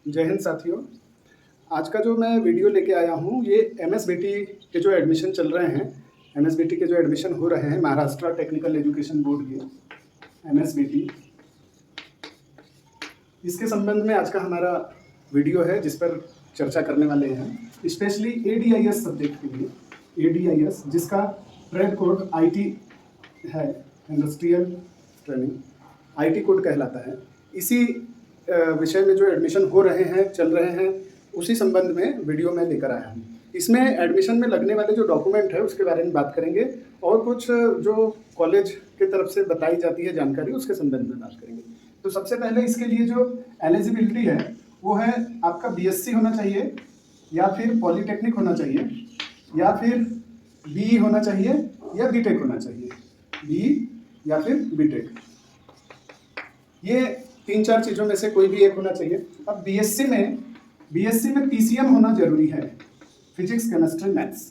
जय हिंद साथियों। आज का जो मैं वीडियो लेके आया हूँ ये एमएसबीटी के जो एडमिशन चल रहे हैं, एमएसबीटी के जो एडमिशन हो रहे हैं महाराष्ट्र टेक्निकल एजुकेशन बोर्ड के एमएसबीटी, इसके संबंध में आज का हमारा वीडियो है जिस पर चर्चा करने वाले हैं। स्पेशली एडीआईएस सब्जेक्ट के लिए, एडीआईएस जिसका ट्रेड कोड आईटी है, इंडस्ट्रियल ट्रेनिंग आईटी कोड कहलाता है। इसी विषय में जो एडमिशन हो रहे हैं, चल रहे हैं, उसी संबंध में वीडियो में लेकर आया हूँ। इसमें एडमिशन में लगने वाले जो डॉक्यूमेंट है उसके बारे में बात करेंगे और कुछ जो कॉलेज की तरफ से बताई जाती है जानकारी उसके संबंध में बात करेंगे। तो सबसे पहले इसके लिए जो एलिजिबिलिटी है वो है आपका बीएससी होना चाहिए या फिर पॉलीटेक्निक होना चाहिए या फिर बीई होना चाहिए या बीटेक होना चाहिए, बी या फिर बीटेक, ये 3-4 चीज़ों में से कोई भी एक होना चाहिए। अब बीएससी में पीसीएम होना जरूरी है, फिजिक्स केमिस्ट्री मैथ्स।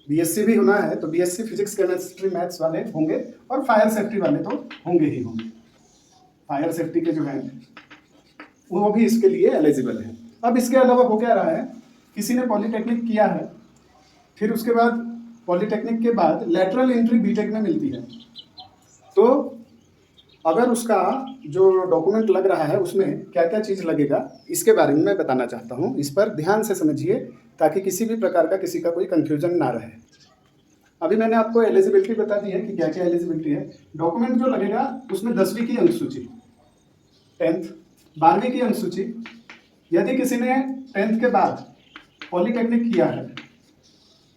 बीएससी भी होना है तो बीएससी फिजिक्स केमिस्ट्री मैथ्स वाले होंगे और फायर सेफ्टी वाले तो होंगे ही होंगे। फायर सेफ्टी के जो हैं वो भी इसके लिए एलिजिबल है। अब इसके अलावा हो क्या रहा है, किसी ने पॉलीटेक्निक किया है, फिर उसके बाद पॉलीटेक्निक के बाद लेटरल एंट्री बीटेक में मिलती है, तो अगर उसका जो डॉक्यूमेंट लग रहा है उसमें क्या क्या चीज़ लगेगा इसके बारे में मैं बताना चाहता हूँ। इस पर ध्यान से समझिए ताकि किसी भी प्रकार का किसी का कोई कंफ्यूजन ना रहे। अभी मैंने आपको एलिजिबिलिटी बता दी है कि क्या क्या एलिजिबिलिटी है। डॉक्यूमेंट जो लगेगा उसमें 10वीं की अंकसूची, 10th 12वीं की अंकसूची, यदि किसी ने 10th के बाद पॉलीटेक्निक किया है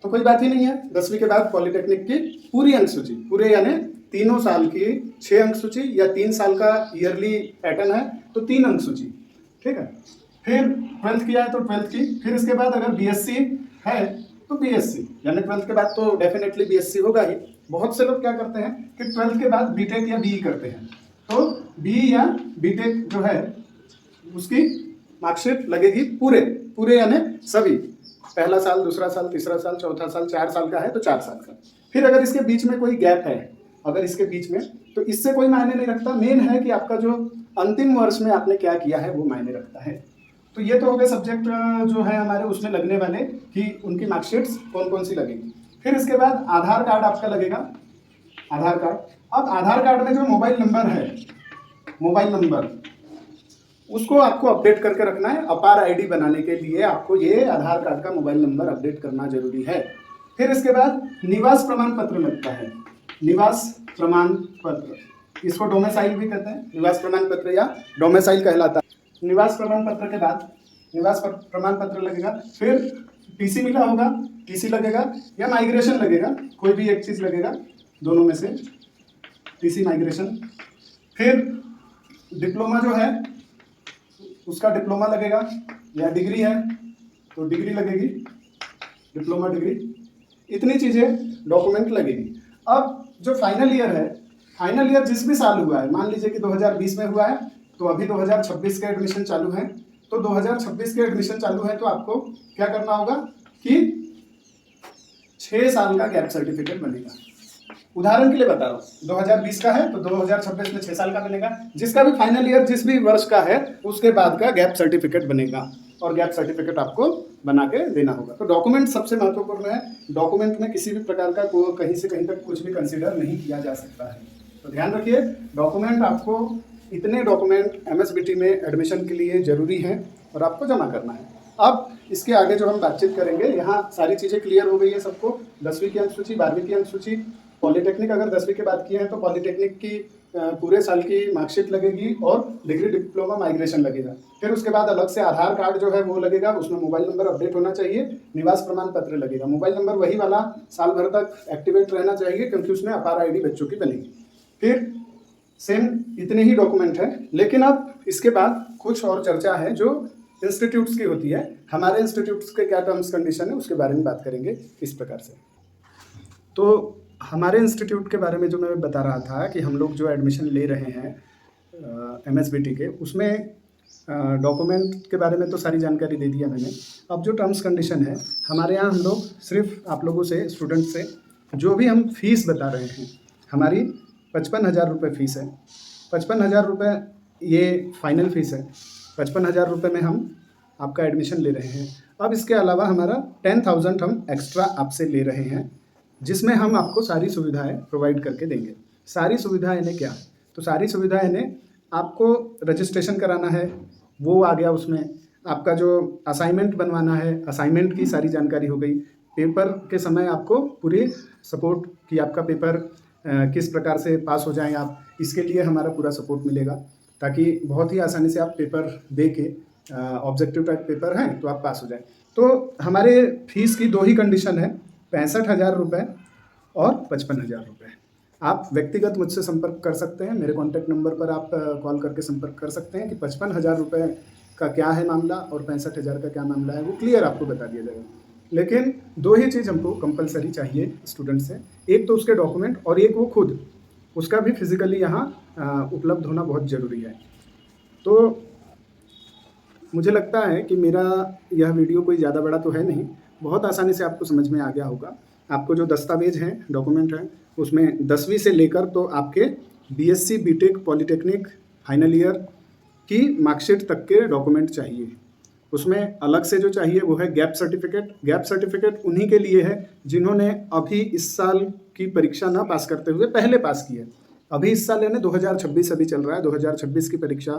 तो कोई बात ही नहीं है, 10वीं के बाद पॉलीटेक्निक की पूरी अंकसूची, पूरे यानी तीनों साल की 6 अंक सूची या 3 साल का ईयरली पैटर्न है तो 3 अंक सूची, ठीक है। फिर 12th किया है तो 12th की, फिर इसके बाद अगर बीएससी है तो बीएससी, यानी 12th के बाद तो डेफिनेटली बीएससी होगा ही। बहुत से लोग क्या करते हैं कि 12th के बाद बीटेक या बीई करते हैं, तो बीई या बीटेक जो है उसकी मार्कशीट लगेगी पूरे यानी सभी, पहला साल, दूसरा साल, तीसरा साल, चौथा साल, 4 साल का है तो 4 साल का। फिर अगर इसके बीच में कोई गैप है, अगर इसके बीच में, तो इससे कोई मायने नहीं रखता। मेन है कि आपका जो अंतिम वर्ष में आपने क्या किया है वो मायने रखता है। तो ये तो हो गए सब्जेक्ट जो है हमारे उसमें लगने वाले कि उनकी मार्कशीट्स कौन कौन सी लगेंगी। फिर इसके बाद आधार कार्ड आपका लगेगा, आधार कार्ड। अब आधार कार्ड में जो मोबाइल नंबर है, मोबाइल नंबर उसको आपको अपडेट करके रखना है। अपार आईडी बनाने के लिए आपको ये आधार कार्ड का मोबाइल नंबर अपडेट करना जरूरी है। फिर इसके बाद निवास प्रमाण पत्र लगता है, निवास प्रमाण पत्र, इसको डोमेसाइल भी कहते हैं, निवास प्रमाण पत्र या डोमेसाइल कहलाता है। निवास प्रमाण पत्र के बाद निवास प्रमाण पत्र लगेगा, फिर टीसी मिला होगा, टीसी लगेगा या माइग्रेशन लगेगा, कोई भी एक चीज़ लगेगा दोनों में से, टीसी माइग्रेशन। फिर डिप्लोमा जो है उसका डिप्लोमा लगेगा, या डिग्री है तो डिग्री लगेगी, डिप्लोमा डिग्री। इतनी चीज़ें डॉक्यूमेंट लगेगी। अब जो फाइनल ईयर है, फाइनल ईयर जिस भी साल हुआ है, मान लीजिए कि 2020 में हुआ है तो अभी 2026 के एडमिशन चालू है, तो 2026 के एडमिशन चालू है तो आपको क्या करना होगा कि 6 साल का गैप सर्टिफिकेट बनेगा। उदाहरण के लिए बता रहा हूँ, 2020 का है तो 2026 में 6 साल का बनेगा। जिसका भी फाइनल ईयर जिस भी वर्ष का है उसके बाद का गैप सर्टिफिकेट बनेगा और गैप सर्टिफिकेट आपको बना के देना होगा। तो डॉक्यूमेंट सबसे महत्वपूर्ण है। डॉक्यूमेंट में किसी भी प्रकार का कहीं से कहीं तक कुछ भी कंसीडर नहीं किया जा सकता है, तो ध्यान रखिए। डॉक्यूमेंट आपको, इतने डॉक्यूमेंट एमएसबीटी में एडमिशन के लिए ज़रूरी हैं और आपको जमा करना है। अब इसके आगे जो हम बातचीत करेंगे, यहाँ सारी चीज़ें क्लियर हो गई है सबको। 10वीं की अंक सूची, 12वीं की अंक सूची, पॉलीटेक्निक अगर 10वीं के बाद किए हैं तो पॉलीटेक्निक की पूरे साल की मार्कशीट लगेगी और डिग्री डिप्लोमा माइग्रेशन लगेगा। फिर उसके बाद अलग से आधार कार्ड जो है वो लगेगा, उसमें मोबाइल नंबर अपडेट होना चाहिए, निवास प्रमाण पत्र लगेगा। मोबाइल नंबर वही वाला साल भर तक एक्टिवेट रहना चाहिए क्योंकि उसमें अपार आईडी बच्चों की बनेगी। फिर सेम इतने ही डॉक्यूमेंट हैं, लेकिन अब इसके बाद कुछ और चर्चा है जो इंस्टीट्यूट्स की होती है। हमारे इंस्टीट्यूट्स के क्या टर्म्स कंडीशन है उसके बारे में बात करेंगे इस प्रकार से। तो हमारे इंस्टीट्यूट के बारे में जो मैं बता रहा था कि हम लोग जो एडमिशन ले रहे हैं एमएसबीटी के, उसमें डॉक्यूमेंट के बारे में तो सारी जानकारी दे दिया मैंने। अब जो टर्म्स कंडीशन है हमारे यहाँ, हम लोग सिर्फ आप लोगों से, स्टूडेंट से, जो भी हम फीस बता रहे हैं, हमारी 55,000 रुपये फ़ीस है। 55,000 रुपये ये फाइनल फ़ीस है। 55,000 रुपये में हम आपका एडमिशन ले रहे हैं। अब इसके अलावा हमारा 10,000 हम एक्स्ट्रा आपसे ले रहे हैं, जिसमें हम आपको सारी सुविधाएं प्रोवाइड करके देंगे। सारी सुविधाएं यानी क्या? तो सारी सुविधाएं यानी आपको रजिस्ट्रेशन कराना है, वो आ गया उसमें। आपका जो असाइनमेंट बनवाना है, असाइनमेंट की सारी जानकारी हो गई। पेपर के समय आपको पूरी सपोर्ट कि आपका पेपर किस प्रकार से पास हो जाएं आप, इसके लिए हमारा पूरा सपोर्ट मिलेगा, ताकि बहुत ही आसानी से आप पेपर दे के ऑब्जेक्टिव टाइप पेपर हैं तो आप पास हो जाएं। तो हमारे फीस की 2 ही कंडीशन है, 65,000 रुपये और 55,000 रुपये। आप व्यक्तिगत मुझसे संपर्क कर सकते हैं, मेरे कॉन्टैक्ट नंबर पर आप कॉल करके संपर्क कर सकते हैं कि 55,000 रुपये का क्या है मामला और 65,000 का क्या मामला है, वो क्लियर आपको बता दिया जाएगा। लेकिन 2 ही चीज़ हमको कंपलसरी चाहिए स्टूडेंट से, एक तो उसके डॉक्यूमेंट और एक वो खुद, उसका भी फिजिकली यहाँ उपलब्ध होना बहुत ज़रूरी है। तो मुझे लगता है कि मेरा यह वीडियो कोई ज़्यादा बड़ा तो है नहीं, बहुत आसानी से आपको समझ में आ गया होगा। आपको जो दस्तावेज हैं, डॉक्यूमेंट हैं, उसमें 10वीं से लेकर तो आपके BSc, BTech, polytechnic, final year की मार्कशीट तक के डॉक्यूमेंट चाहिए। उसमें अलग से जो चाहिए वो है गैप सर्टिफिकेट। गैप सर्टिफिकेट उन्हीं के लिए है जिन्होंने अभी इस साल की परीक्षा ना पास करते हुए पहले पास की है। अभी इस साल यानी 2026 अभी चल रहा है, 2026 की परीक्षा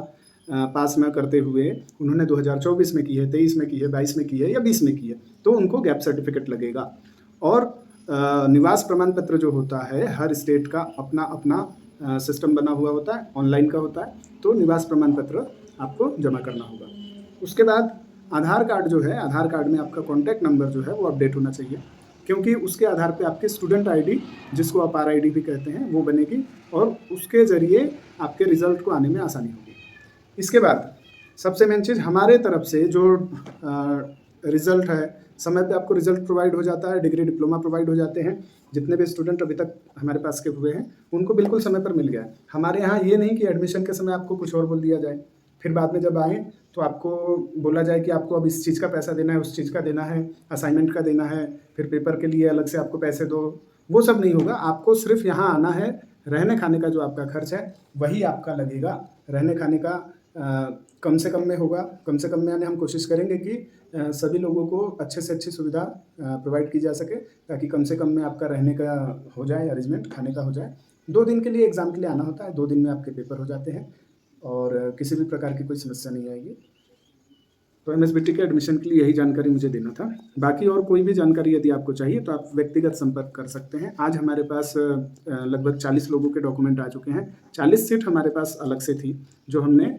पास न करते हुए उन्होंने 2024 में की है, 23 में की है, 22 में की है या 20 में की है, तो उनको गैप सर्टिफिकेट लगेगा। और निवास प्रमाण पत्र जो होता है, हर स्टेट का अपना अपना सिस्टम बना हुआ होता है, ऑनलाइन का होता है, तो निवास प्रमाण पत्र आपको जमा करना होगा। उसके बाद आधार कार्ड जो है, आधार कार्ड में आपका कॉन्टैक्ट नंबर जो है वो अपडेट होना चाहिए, क्योंकि उसके आधार पे आपकी स्टूडेंट आईडी, जिसको आप RID भी कहते हैं, वो बनेगी और उसके ज़रिए आपके रिज़ल्ट को आने में आसानी होगी। इसके बाद सबसे मेन चीज़, हमारे तरफ से जो रिज़ल्ट है, समय पे आपको रिज़ल्ट प्रोवाइड हो जाता है, डिग्री डिप्लोमा प्रोवाइड हो जाते हैं। जितने भी स्टूडेंट अभी तक हमारे पास के हुए हैं उनको बिल्कुल समय पर मिल गया है। हमारे यहाँ ये नहीं कि एडमिशन के समय आपको कुछ और बोल दिया जाए, फिर बाद में जब आएँ तो आपको बोला जाए कि आपको अब इस चीज़ का पैसा देना है, उस चीज़ का देना है, असाइनमेंट का देना है, फिर पेपर के लिए अलग से आपको पैसे दो। वो सब नहीं होगा। आपको सिर्फ यहाँ आना है, रहने खाने का जो आपका खर्च है वही आपका लगेगा। रहने खाने का कम से कम में होगा, कम से कम में यानी हम कोशिश करेंगे कि सभी लोगों को अच्छे से अच्छी सुविधा प्रोवाइड की जा सके, ताकि कम से कम में आपका रहने का हो जाए अरेंजमेंट, खाने का हो जाए। 2 दिन के लिए एग्ज़ाम के लिए आना होता है, 2 दिन में आपके पेपर हो जाते हैं और किसी भी प्रकार की कोई समस्या नहीं आएगी। तो MSBT के एडमिशन के लिए यही जानकारी मुझे देना था। बाकी और कोई भी जानकारी यदि आपको चाहिए तो आप व्यक्तिगत संपर्क कर सकते हैं। आज हमारे पास लगभग 40 लोगों के डॉक्यूमेंट आ चुके हैं। 40 सीट हमारे पास अलग से थी जो हमने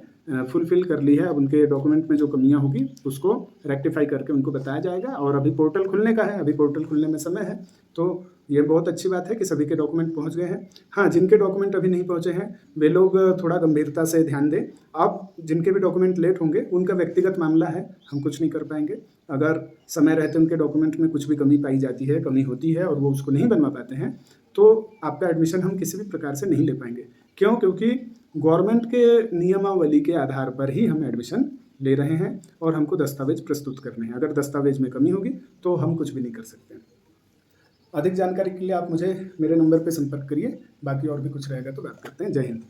फुलफिल कर ली है। अब उनके डॉक्यूमेंट में जो कमियां होगी उसको रेक्टिफाई करके उनको बताया जाएगा। और अभी पोर्टल खुलने का है, अभी पोर्टल खुलने में समय है, तो ये बहुत अच्छी बात है कि सभी के डॉक्यूमेंट पहुंच गए हैं। हाँ, जिनके डॉक्यूमेंट अभी नहीं पहुंचे हैं वे लोग थोड़ा गंभीरता से ध्यान दें। अब जिनके भी डॉक्यूमेंट लेट होंगे उनका व्यक्तिगत मामला है, हम कुछ नहीं कर पाएंगे। अगर समय रहते उनके डॉक्यूमेंट में कुछ भी कमी पाई जाती है, कमी होती है और वो उसको नहीं बनवा पाते हैं, तो आपका एडमिशन हम किसी भी प्रकार से नहीं ले पाएंगे। क्यों? क्योंकि गवर्नमेंट के नियमावली के आधार पर ही हम एडमिशन ले रहे हैं और हमको दस्तावेज प्रस्तुत करने हैं। अगर दस्तावेज में कमी होगी तो हम कुछ भी नहीं कर सकते। अधिक जानकारी के लिए आप मुझे मेरे नंबर पे संपर्क करिए। बाकी और भी कुछ रहेगा तो बात करते हैं। जय हिंद।